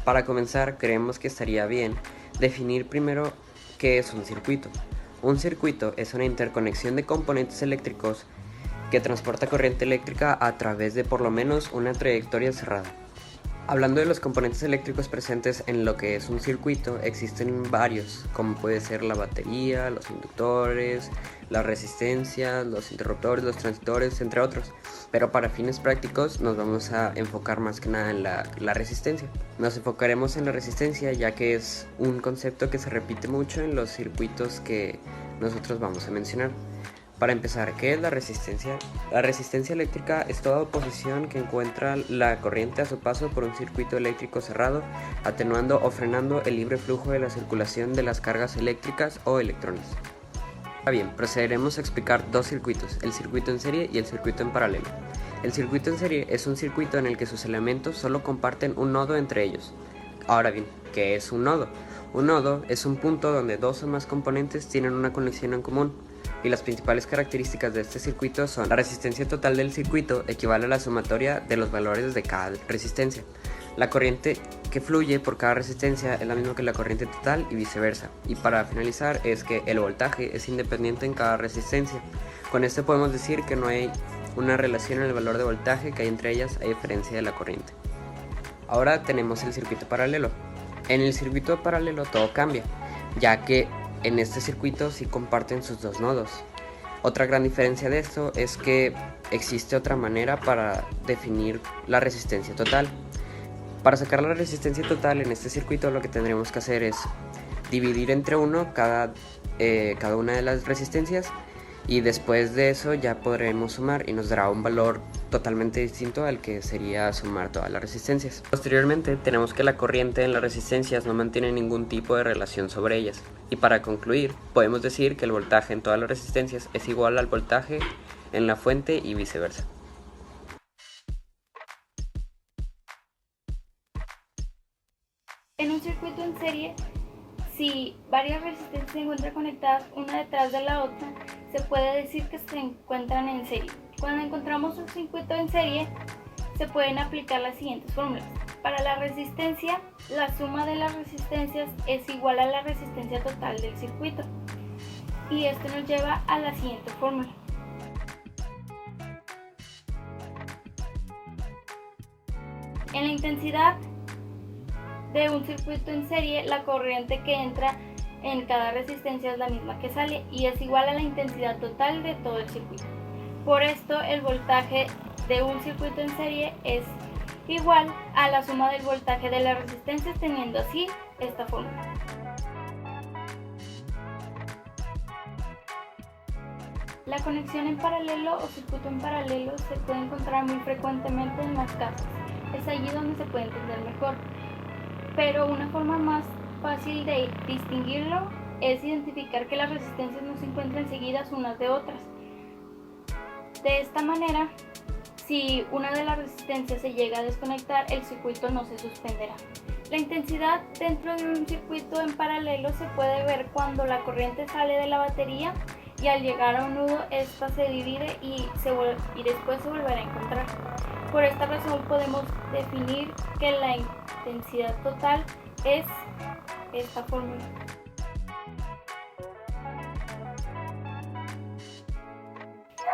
Para comenzar, creemos que estaría bien definir primero qué es un circuito. Un circuito es una interconexión de componentes eléctricos que transporta corriente eléctrica a través de por lo menos una trayectoria cerrada. Hablando de los componentes eléctricos presentes en lo que es un circuito, existen varios, como puede ser la batería, los inductores, las resistencias, los interruptores, los transistores, entre otros. Pero para fines prácticos nos vamos a enfocar más que nada en la resistencia. Nos enfocaremos en la resistencia ya que es un concepto que se repite mucho en los circuitos que nosotros vamos a mencionar. Para empezar, ¿qué es la resistencia? La resistencia eléctrica es toda oposición que encuentra la corriente a su paso por un circuito eléctrico cerrado, atenuando o frenando el libre flujo de la circulación de las cargas eléctricas o electrones. Bien, procederemos a explicar dos circuitos, el circuito en serie y el circuito en paralelo. El circuito en serie es un circuito en el que sus elementos solo comparten un nodo entre ellos. Ahora bien, ¿qué es un nodo? Un nodo es un punto donde dos o más componentes tienen una conexión en común, y las principales características de este circuito son: la resistencia total del circuito equivale a la sumatoria de los valores de cada resistencia. La corriente que fluye por cada resistencia es la misma que la corriente total y viceversa. Y para finalizar es que el voltaje es independiente en cada resistencia. Con esto podemos decir que no hay una relación en el valor de voltaje que hay entre ellas a diferencia de la corriente. Ahora tenemos el circuito paralelo. En el circuito paralelo todo cambia, ya que en este circuito sí comparten sus dos nodos. Otra gran diferencia de esto es que existe otra manera para definir la resistencia total. Para sacar la resistencia total en este circuito lo que tendremos que hacer es dividir entre 1 cada una de las resistencias, y después de eso ya podremos sumar y nos dará un valor totalmente distinto al que sería sumar todas las resistencias. Posteriormente tenemos que la corriente en las resistencias no mantiene ningún tipo de relación sobre ellas, y para concluir podemos decir que el voltaje en todas las resistencias es igual al voltaje en la fuente y viceversa. En un circuito en serie, si varias resistencias se encuentran conectadas una detrás de la otra, se puede decir que se encuentran en serie. Cuando encontramos un circuito en serie, se pueden aplicar las siguientes fórmulas. Para la resistencia, la suma de las resistencias es igual a la resistencia total del circuito. Y esto nos lleva a la siguiente fórmula. En la intensidad de un circuito en serie, la corriente que entra en cada resistencia es la misma que sale y es igual a la intensidad total de todo el circuito. Por esto, el voltaje de un circuito en serie es igual a la suma del voltaje de las resistencias, teniendo así esta fórmula. La conexión en paralelo o circuito en paralelo se puede encontrar muy frecuentemente en las casas. Es allí donde se puede entender mejor. Pero una forma más fácil de distinguirlo es identificar que las resistencias no se encuentran seguidas unas de otras. De esta manera, si una de las resistencias se llega a desconectar, el circuito no se suspenderá. La intensidad dentro de un circuito en paralelo se puede ver cuando la corriente sale de la batería y al llegar a un nudo, esta se divide y después se volverá a encontrar. Por esta razón podemos definir que la intensidad total es esta fórmula.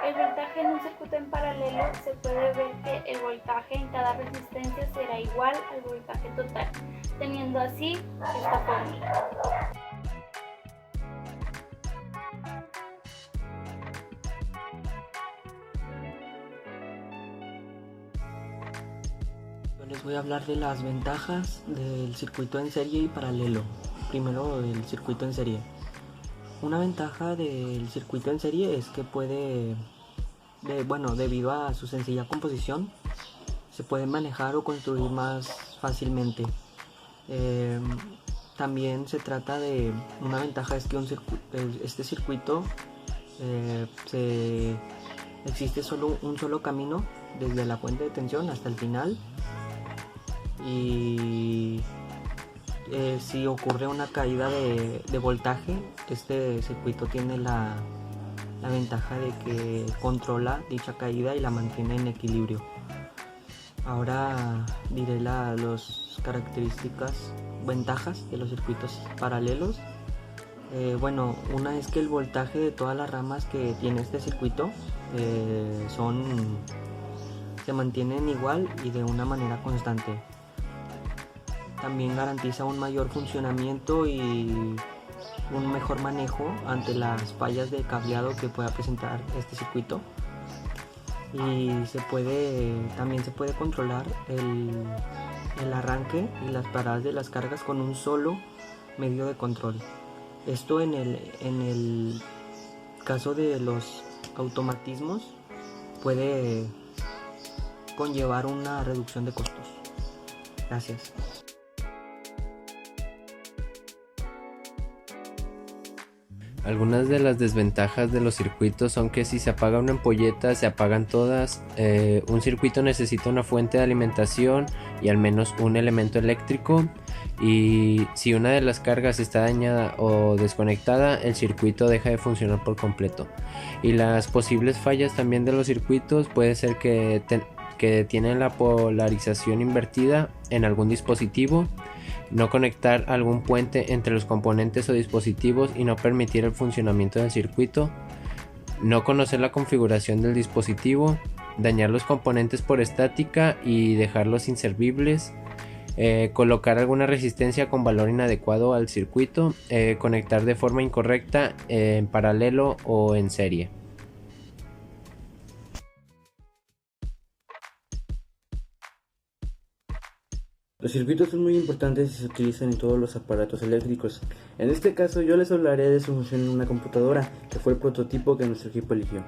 El voltaje en un circuito en paralelo se puede ver que el voltaje en cada resistencia será igual al voltaje total, teniendo así esta fórmula. Les voy a hablar de las ventajas del circuito en serie y paralelo. Primero, el circuito en serie. Una ventaja del circuito en serie es que debido a su sencilla composición, se puede manejar o construir más fácilmente. También se trata de una ventaja es que este circuito existe un solo camino desde la fuente de tensión hasta el final. Y si ocurre una caída de voltaje, este circuito tiene la ventaja de que controla dicha caída y la mantiene en equilibrio. Ahora diré los características, ventajas de los circuitos paralelos. Bueno, una es que el voltaje de todas las ramas que tiene este circuito se mantienen igual y de una manera constante. También garantiza un mayor funcionamiento y un mejor manejo ante las fallas de cableado que pueda presentar este circuito. Y también se puede controlar el arranque y las paradas de las cargas con un solo medio de control. Esto en el caso de los automatismos puede conllevar una reducción de costos. Gracias. Algunas de las desventajas de los circuitos son que si se apaga una ampolleta se apagan todas. Un circuito necesita una fuente de alimentación y al menos un elemento eléctrico, y si una de las cargas está dañada o desconectada, el circuito deja de funcionar por completo. Y las posibles fallas también de los circuitos puede ser que tienen la polarización invertida en algún dispositivo, no conectar algún puente entre los componentes o dispositivos y no permitir el funcionamiento del circuito, no conocer la configuración del dispositivo, dañar los componentes por estática y dejarlos inservibles, colocar alguna resistencia con valor inadecuado al circuito, conectar de forma incorrecta en paralelo o en serie. Los circuitos son muy importantes y se utilizan en todos los aparatos eléctricos. En este caso yo les hablaré de su función en una computadora, que fue el prototipo que nuestro equipo eligió.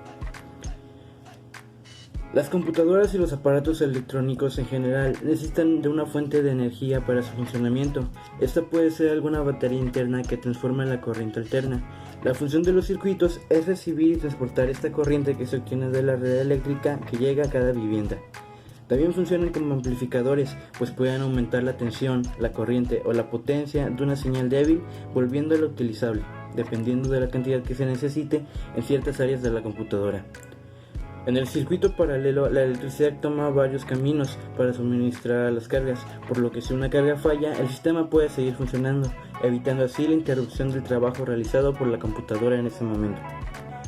Las computadoras y los aparatos electrónicos en general necesitan de una fuente de energía para su funcionamiento. Esta puede ser alguna batería interna que transforma la corriente alterna. La función de los circuitos es recibir y transportar esta corriente que se obtiene de la red eléctrica que llega a cada vivienda. También funcionan como amplificadores, pues pueden aumentar la tensión, la corriente o la potencia de una señal débil, volviéndola utilizable, dependiendo de la cantidad que se necesite en ciertas áreas de la computadora. En el circuito paralelo, la electricidad toma varios caminos para suministrar las cargas, por lo que si una carga falla, el sistema puede seguir funcionando, evitando así la interrupción del trabajo realizado por la computadora en ese momento.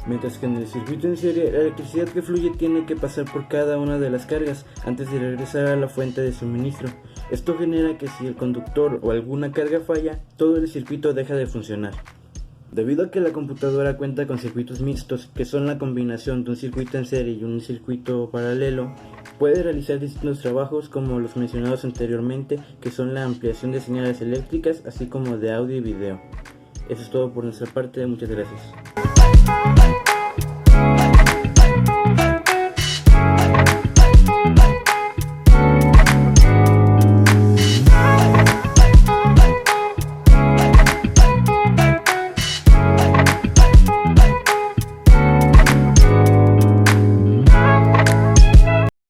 Mientras que en el circuito en serie, la electricidad que fluye tiene que pasar por cada una de las cargas antes de regresar a la fuente de suministro. Esto genera que si el conductor o alguna carga falla, todo el circuito deja de funcionar. Debido a que la computadora cuenta con circuitos mixtos, que son la combinación de un circuito en serie y un circuito paralelo, puede realizar distintos trabajos como los mencionados anteriormente, que son la ampliación de señales eléctricas, así como de audio y video. Eso es todo por nuestra parte, muchas gracias.